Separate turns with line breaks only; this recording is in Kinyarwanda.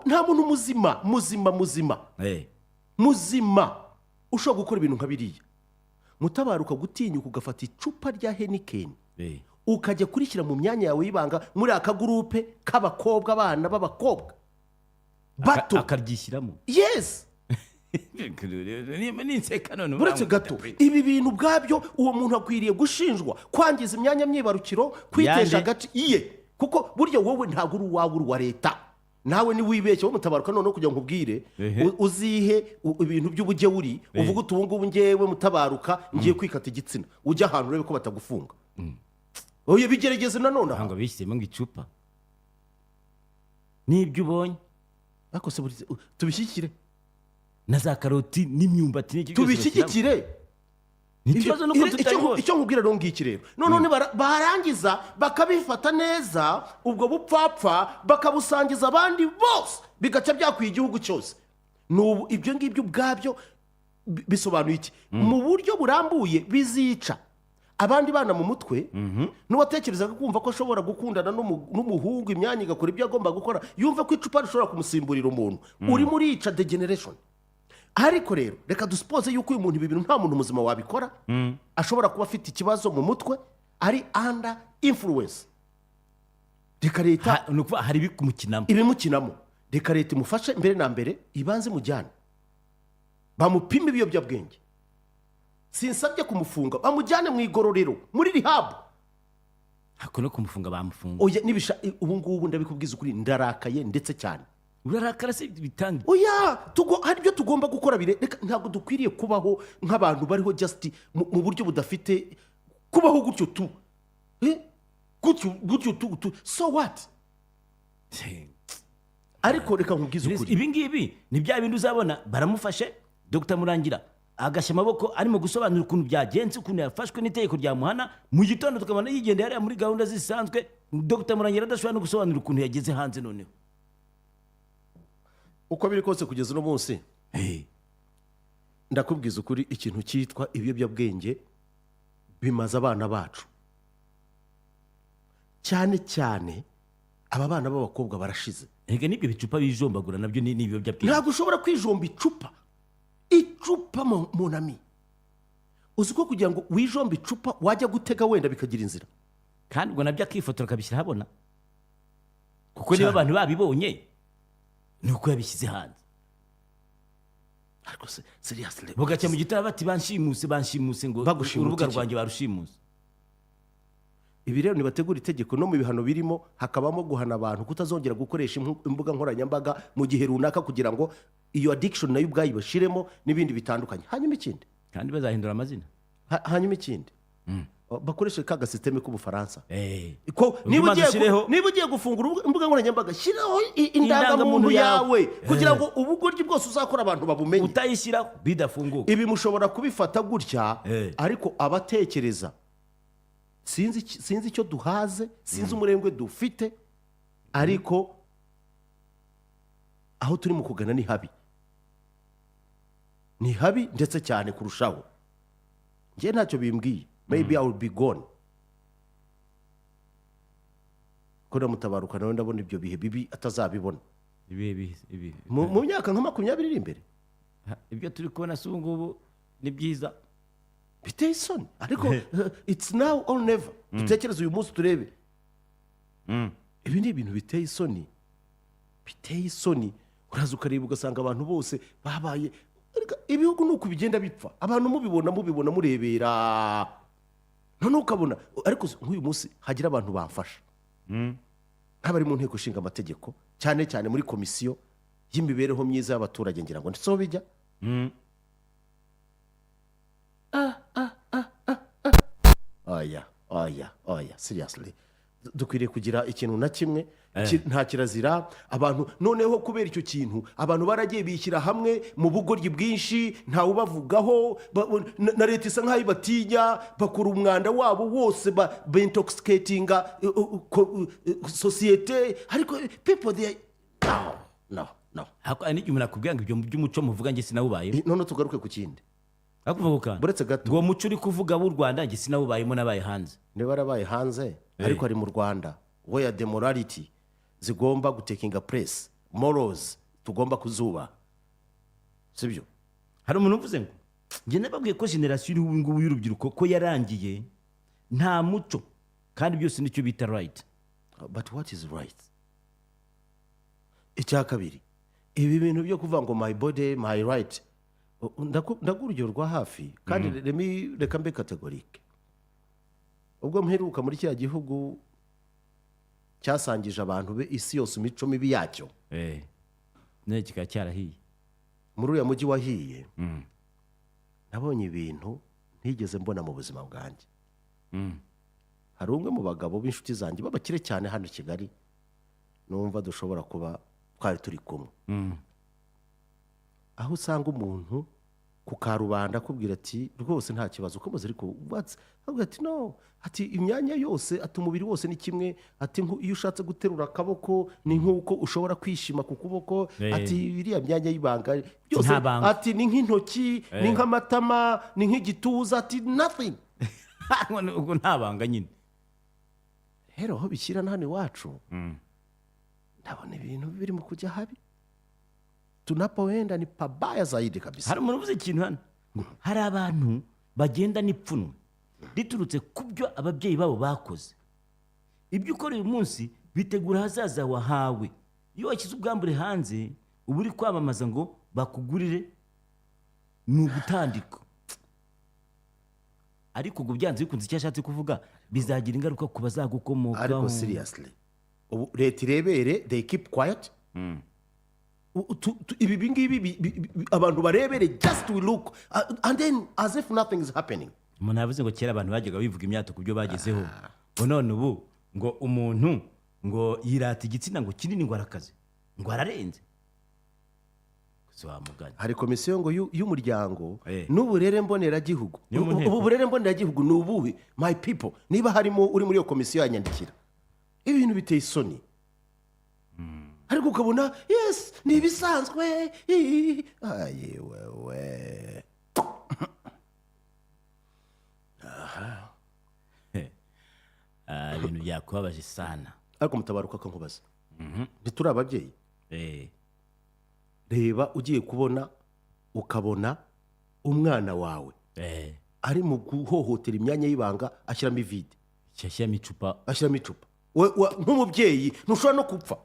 nta muntu muzima ushobora gukora ibintu nka biriya. Mutabaruka gutinyuka ugafata icupa rya Heineken ukajya kurishyira mu myanya yawe y'ibanga muri aka gurupe k'abakobwa, abana b'abakobwa bato
akaryishyiramo.
Yes. Buretse gato ibi bintu bwabyo uwo muntu akwiriye gushinjwa kwangiza imyanya myibarukiro, kwitesha agace iye, kuko burya wowe ntabwo uri uwawe, uri wa leta. Nawe ni wibeshye wo Mutabaruka none kugira ngo ubwire uzihe ibintu by'ubujye uri uvuga uti ubu ngubu ngewe Mutabaruka ngiye kwikata igitsina, ujya ahantu urebe ko batagufunga. Oye bigerageze nanone
ngo bishyiremo ngo icupa n'ibyo ubonye
ariko se tubishyikire
na za karoti n'imyumbati n'iki
tubishyikire.
Ikibazo nuko tutayibona.
Icyo nkubwira rero ngiki rero none barangiza bakabifata neza ubwo bupfapfa bakabusangiza abandi bose bigaca byakwiye igihugu cyose. N'ubu ibyo ngibyo ubwabyo bisobanuye iki? Mu buryo burambuye bizica abandi bana mu mutwe. N'uwatekerezaga kumva ko ashobora gukundana n'umuhungu imyanya igakora ibyo agomba gukora, yumva ko icupa rishobora kumusimburira umuntu. Uri muri ica degeneration. Ariko rero reka duspose yuko uyu muntu ibi bintu nta muntu muzima wabikora. Ashobora kuba afite ikibazo mu mutwe, ari under influence. Reka leta
hari
ibimukinamo. Reka leta imufashe mbere na mbere, ibanze mujyane bamupime ibiyobyabwenge. Sinsabye kumufunga, bamujyane mu igororero muri rehab.
Hako no kumufunga bamufunga.
Oya nibisha ubu ngubu ndabikubwiza ukuri ndarakaye ndetse cyane.
Urarakara se bitanga.
Oya hari byo tugomba gukora bire. Ntabwo dukwiriye kubaho nk'abantu bariho just mu buryo budafite kubaho gutyo tu. Gutyo tu. So what? Ariko reka nkubwize ukuri.
Ibi ngibi ni bya bintu uzabona baramufashe Dr. Murangira agashya amaboko arimo gusobanura ukuntu byagenze, ukuntu yafashwe n'itegeko rya muhana. Mu gitondo tukabona yigenda yari muri gahunda zisanzwe. Dr. Murangira adashobora no gusobanura ukuntu yageze hanze noneho.
Uko biri kose kugeza no munsi ndakubwiza ukuri ikintu cyitwa ibiyobyabwenge bimaze abana bacu cyane aba bana b'abakobwa barashize.
Ege nibyo bicupa bijombagura nabyo ni ibiyobyabwenge.
Ntabwo ushobora kwijomba icupa monami. Uzi ko kugira ngo wijomba icupa wajya gutega wenda bikagira inzira,
kandi ngo nabyo akifotora akabishyira habona, kuko niba abantu babibonye nuko yabishyize hanze.
Ariko seriously
bugacya mu gitabo bati banshimuse ngo urubuga rwanjye barushimuse.
Ibi rero nibategura itegeko no mu bihano birimo hakabamo guhana abantu kutazongera gukoresha imbuga nkoranyambaga mu gihe runaka kugira ngo iyo addiction nayo ubwayo bashiremo n'ibindi bitandukanye. Hanyuma ikindi
kandi bazahindura amazina.
Hanyuma ikindi bakoreshe ka gasysteme k'Ubufaransa.
Ko
niba ugiye gufungura imbuga nkoranyambaga shiraho indangamuntu yawe kugira ngo ubugoryi bwose uzakora abantu babumenye.
Utayishyira bidafunguka.
Ibi mushobora kubifata gutya ariko abatekereza sinzi icyo duhaze, sinzi umurengwe dufite, ariko aho turi mu kugana ni habi ndetse cyane kurushaho. Ngiye ntacyo bimbwiye. Maybe I will be gone. Kora Mutabaruka nawe ndabona ibyo bihe bibi atazabibona.
Ibi
mu myaka nka 20 iri imbere.
Ibyo turi kubona se ubu ngubu ni byiza.
Biteye isoni. Ariko it's now or never. Dutekereza uyu munsi turebe. Ibi ni ibintu biteye isoni. Uraza ukareba ugasanga abantu bose babaye ibihugu nuko bigenda bipfa. Abantu mubibona murebera. None ukabona ariko nk'uyu munsi hagira abantu bamfasha. Nk'abari mu nteko ishinga amategeko cyane muri komisiyo y'imibereho myiza y'abaturage ngira ngo ndetse bijya. Oya seriously dukwiriye kugira ikintu na kimwe nta kirazira abantu noneho kubera icyo kintu abantu baragiye bishyira hamwe mu bugoryi bwinshi ntawe ubavugaho na leta isa nkaho ibatinya bakora umwanda wabo wose intoxicatinga societe ariko people they no
n'igihe umuntu akubwira ngo ibyo by'umuco muvuga njye sinawubaye.
None tugaruke ku kindi
akuvuga
buretse gato
ngo muco uri kuvuga w'u Rwanda njye sinawubayemo nabaye hanze.
Niba arabaye hanze ariko ari mu Rwanda where the morality zigomba gutekinga place morals tugomba kuzubaha sibyo.
hari umuntu uvuze ngo njye nababwiye ko generasiyo iriho ubu ngubu y'urubyiruko ko yarangiye nta muco kandi byose nicyo bita right.
But what is right? Icya kabiri, ibi bintu byo kuvuga ngo my body my right, ndagurugero rwa hafi kandi reka mbe kategorike. Ubwo mperuka muri cya gihugu cyasangije abantu be isi yose imico mibi yacyo,
ne kikaba cyarahiye
muri uriya mujyi wahiye, nabonye ibintu ntigeze mbona mu buzima bwanjye. Hari umwe mu bagabo b'inshuti zanjye babakire cyane hano i Kigali, numva dushobora kuba twari turi kumwe, aho usanga umuntu ku karubanda akubwira ati rwose nta kibazo ukomeze, ariko avuga ati no, ati imyanya yose, ati umubiri wose ni kimwe, ati iyo ushatse guterura akaboko ni nk'uko ushobora kwishima ku kuboko, ati biriya myanya y'ibanga byose, ati ni nk'intoki, ni nk'amatama, ni nk'igituza, ati nothing.
ubwo nta banga nyine.
Rero aho bishyira hano iwacu ndabona ibintu birimo kujya habi, tunapoenda ni pabaya zaidi kabisa.
hari umuntu uvuze ikintu hano, hari abantu bagenda n'ipfunwe riturutse ku byo ababyeyi babo bakoze. Ibyo ukora uyu munsi bitegura ahazaza wahawe. Iyo washyize ubwambure hanze uba uri kwamamaza ngo bakugurire, ni ugutandika. Ariko ubwo byanze bikunze icyo ashatse kuvuga bizagira ingaruka ku bazagukomokaho.
Ariko seriously, leta irebere, they keep quiet. Ibi ngibi abantu barebere, just we look and then as if nothing is happening.
Umuntu yavuze ngo kera abantu bajyaga bivuga imyato ku byo bagezeho, none ubu ngo umuntu ngo yirata igitsina ngo kinini ngo arakaze ngo ararenze.
Hari komisiyo ngo y'umuryango n'uburere mboneragihugu. Ubu burere mboneragihugu ni ubuhe my people? Niba harimo uri muri iyo komisiyo yanyandikira, ibintu biteye isoni. Ariko ukabona yes ni ibisanzwe, ayewewe.
Ibintu byakubabaje sana.
Ariko mutabaruka akankubaza, ntituri ababyeyi? Reba ugiye kubona ukabona umwana wawe ari mu guhohotera imyanya y'ibanga, ashyiramo ivide,
ashyiramo icupa,
nk'umubyeyi ntushobora no gupfa.